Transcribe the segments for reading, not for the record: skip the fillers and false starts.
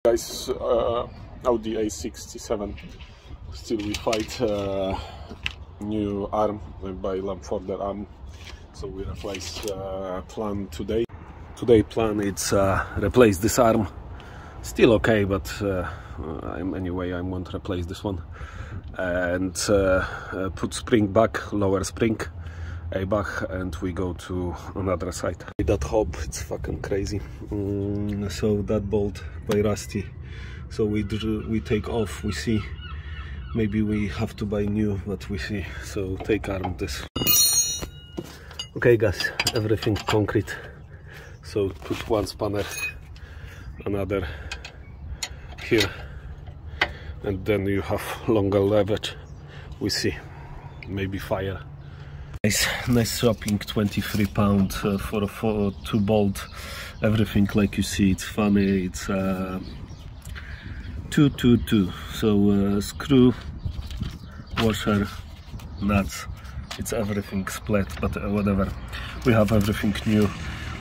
Guys, Audi A67. Still we fight new arm by Lamforder arm, so we replace plan today. Today plan is replace this arm. Still okay, but anyway I want to replace this one and put spring back, lower spring a back, and we go to another side. That hub, it's fucking crazy. So that bolt by rusty, so we take off. We see maybe we have to buy new, but we see, so take arm this. Okay guys, everything concrete, so put one spanner, another here, and then you have longer leverage. We see maybe fire. Nice shopping, £23 for 2 bolt. Everything like you see, it's funny. It's 222. So screw, washer, nuts. It's everything split, but whatever. We have everything new.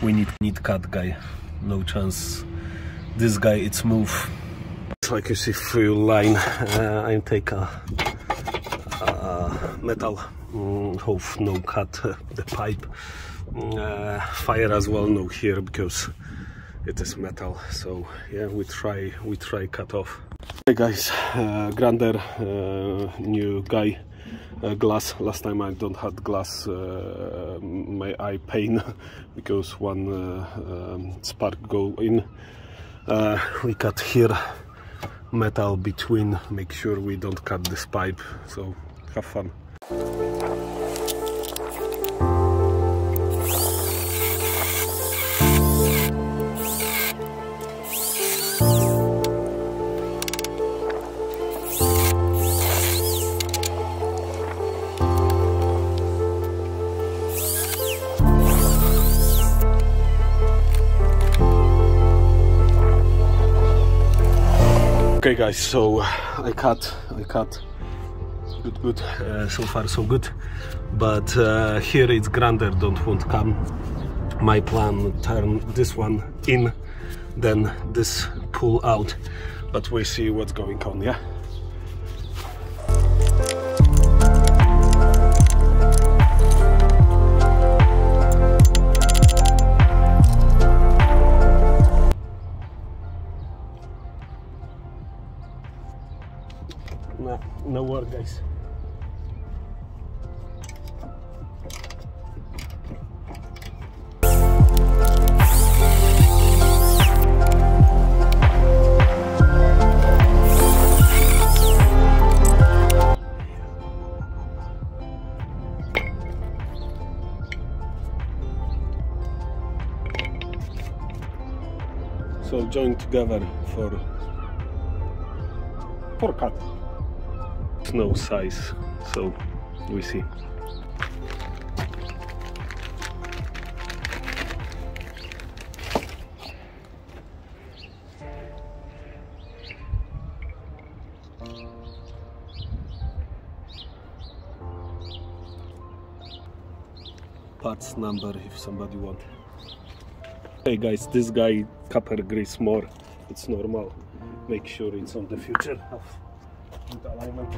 We need cut guy. No chance. This guy, it's move. It's like you see through line. I take a metal. Hope no cut the pipe. Fire as well, no here because it is metal. So yeah, we try cut off. Hey guys, grander, new guy, glass. Last time I don't had glass, my eye pain because one spark go in. We cut here metal between, make sure we don't cut this pipe. So have fun. Okay guys, so I cut good, so far so good, but here it's grander, won't come. My plan, turn this one in, then this pull out, but we see what's going on. Yeah. No work, guys. So join together for cut. No size, so we see. Parts number if somebody want. Hey guys, this guy copper grease more, it's normal. Make sure it's on the future of good alignment.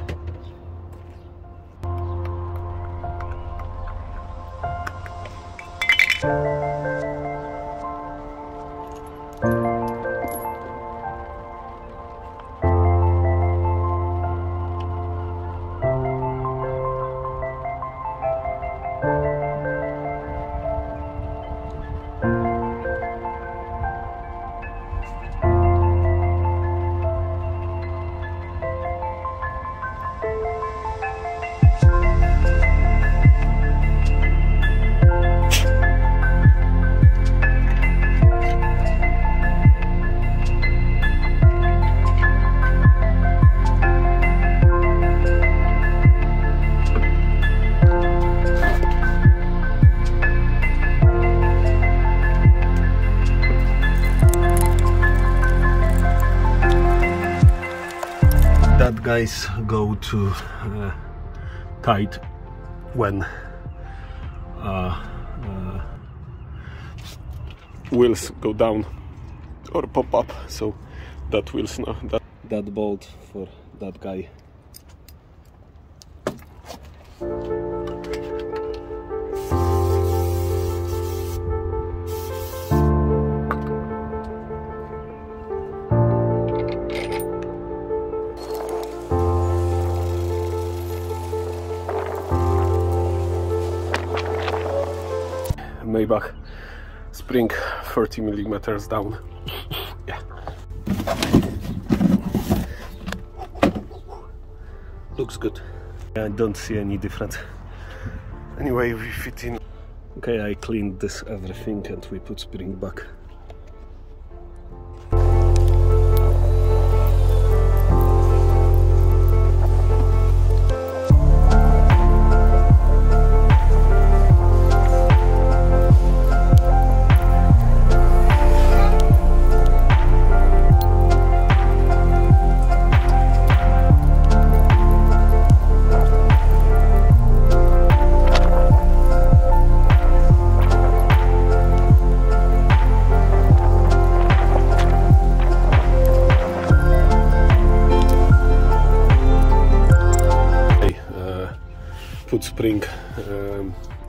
That guys go to tight when wheels go down or pop up, so that wheels now, that bolt for that guy. Maybach spring 30 millimeters down. Yeah, looks good. I don't see any difference. Anyway, we fit in. Okay, I cleaned this everything and we put spring back. Put spring,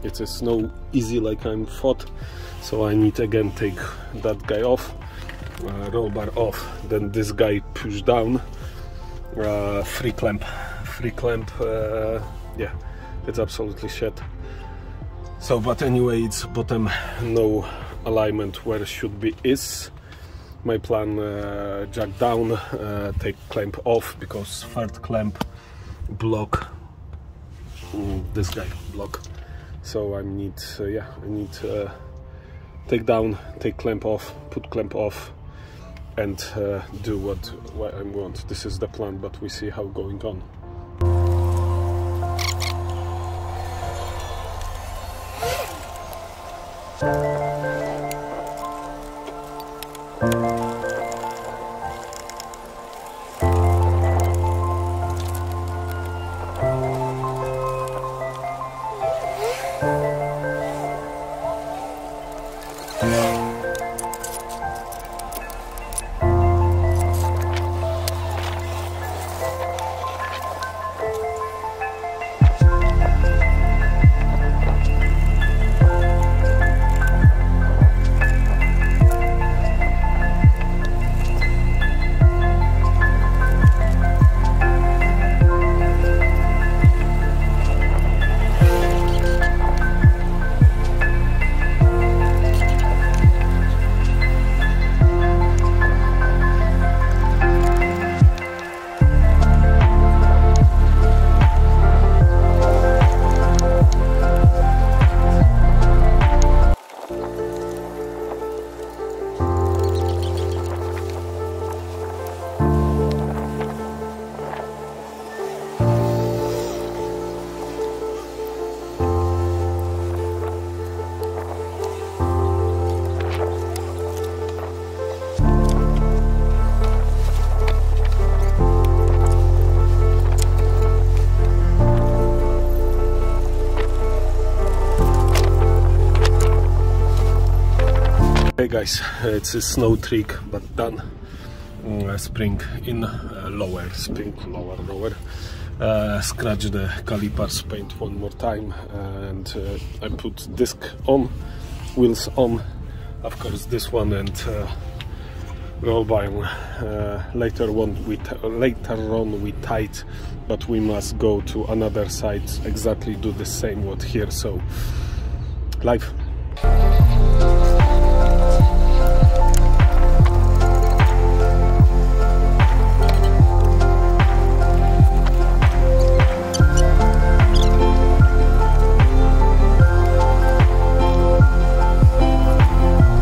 it is no easy like I'm thought, so I need again take that guy off, roll bar off, then this guy push down, free clamp, yeah, it's absolutely shit. So but anyway, it's bottom no alignment where should be is. My plan, jack down, take clamp off, because third clamp block this guy block, so I need yeah, I need take down, take clamp off, put clamp off, and do what I want. This is the plan, but we see how going on. Hey guys, it's a snow trick but done. Spring in, lower, spring lower. Scratch the calipers, paint one more time, and I put disc on, wheels on, of course this one, and roll bar. Later on we tight, but we must go to another side, exactly do the same what here. So live.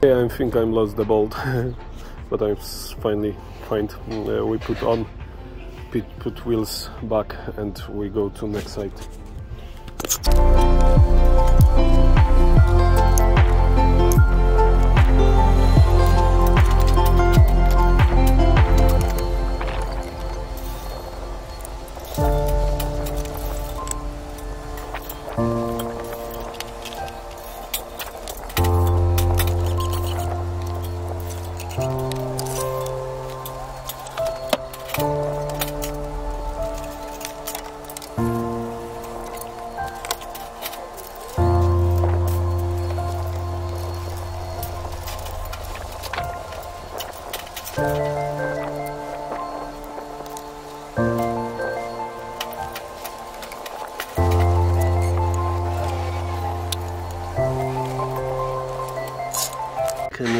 I think I lost the bolt, but I finally find. We put on, put wheels back, and we go to next side.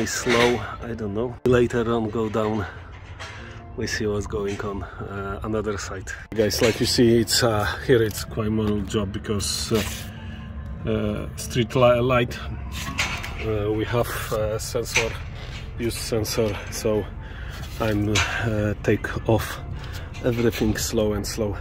slow, I don't know. Later on go down, we see what's going on another side. Guys, like you see, it's here it's quite manual job because street light we have sensor, use sensor, so I'm take off everything slow and slow.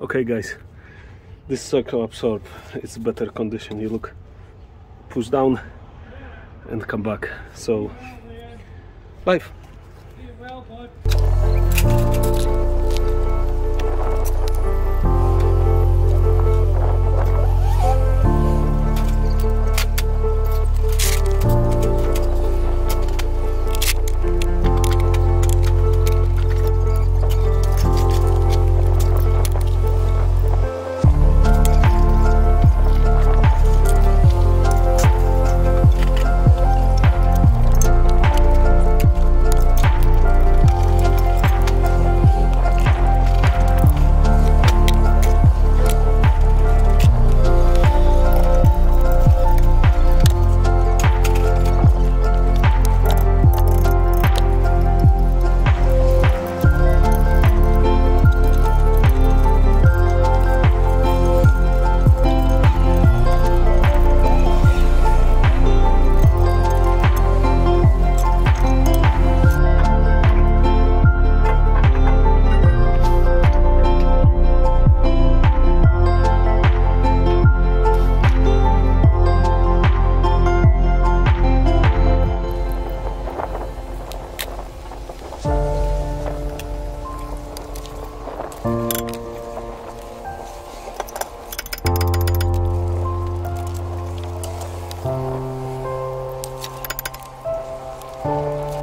Okay guys, this circle absorb, it's better condition. You look, push down and come back. So live.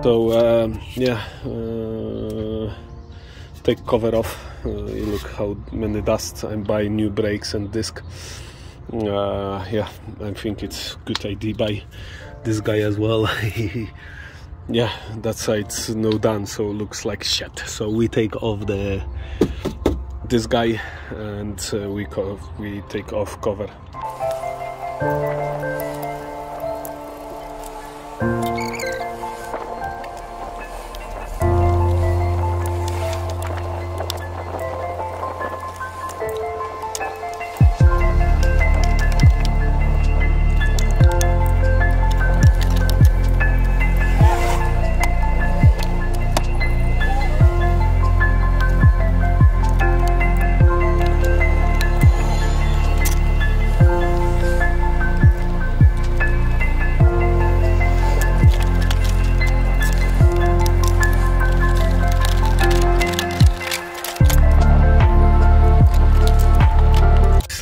So yeah, take cover off. You look how many dust. I'm buying new brakes and disc. Yeah, I think it's good idea buy this guy as well. Yeah, that side's no done, so looks like shit. So we take off this guy and we take off cover.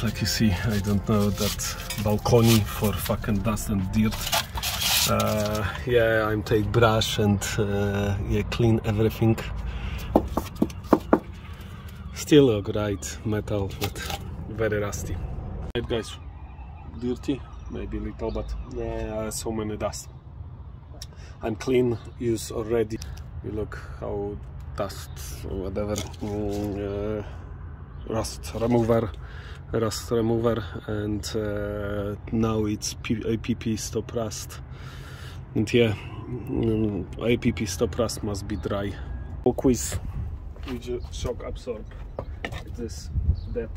Like you see, I don't know that balcony for fucking dust and dirt. Yeah, I'm take brush and yeah, clean everything. Still look right, metal, but very rusty. Right guys, dirty, maybe little, but yeah, so many dust. I'm clean, use already. You look how dust or whatever, rust remover, and now it's APP stop rust, and yeah, APP stop rust must be dry. Quiz with shock absorb, this that.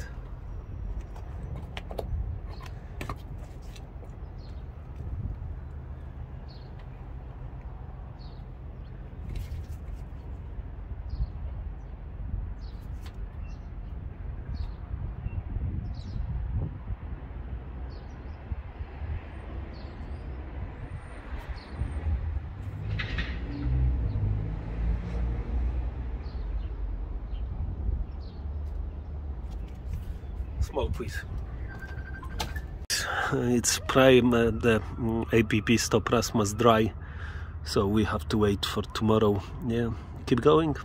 More, please. It's prime, the APP stop rust must dry, so we have to wait for tomorrow. Yeah, keep going.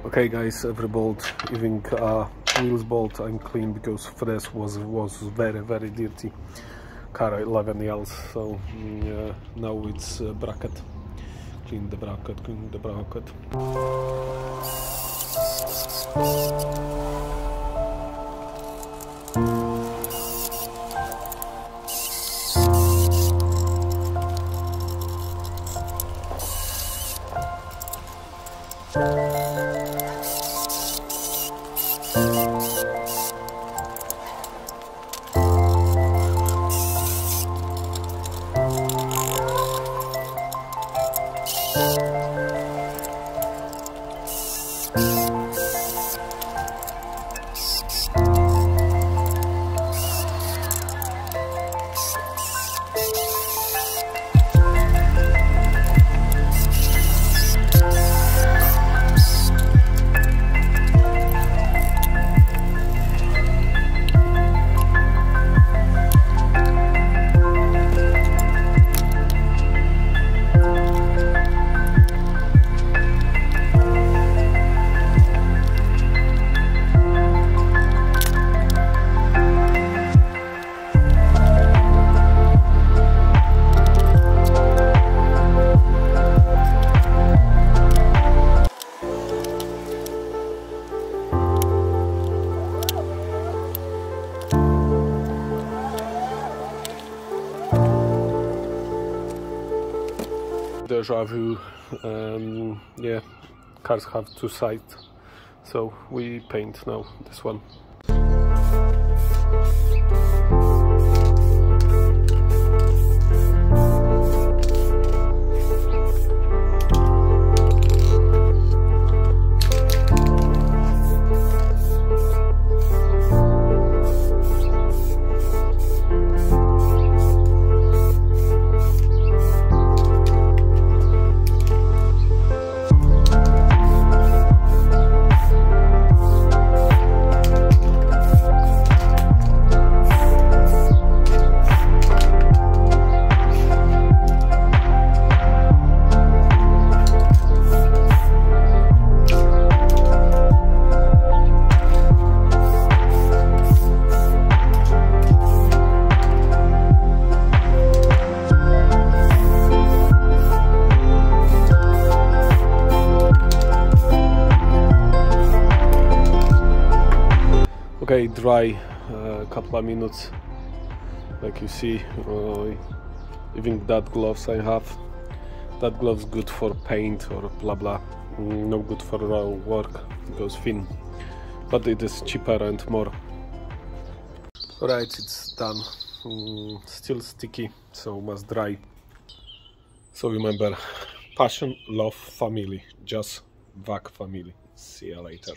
Okay guys, every bolt, even wheels bolt I'm clean because this was very dirty car 11 years. So now it's bracket, clean the bracket. Deja vu. Yeah, cars have two sides, so we paint now this one. Okay, dry a couple of minutes, like you see. Even that gloves I have, that gloves good for paint or blah blah, no good for raw work, it goes thin, but it is cheaper and more. Alright, it's done. Still sticky, so must dry. So remember, passion, love, family, just VAC family. See you later.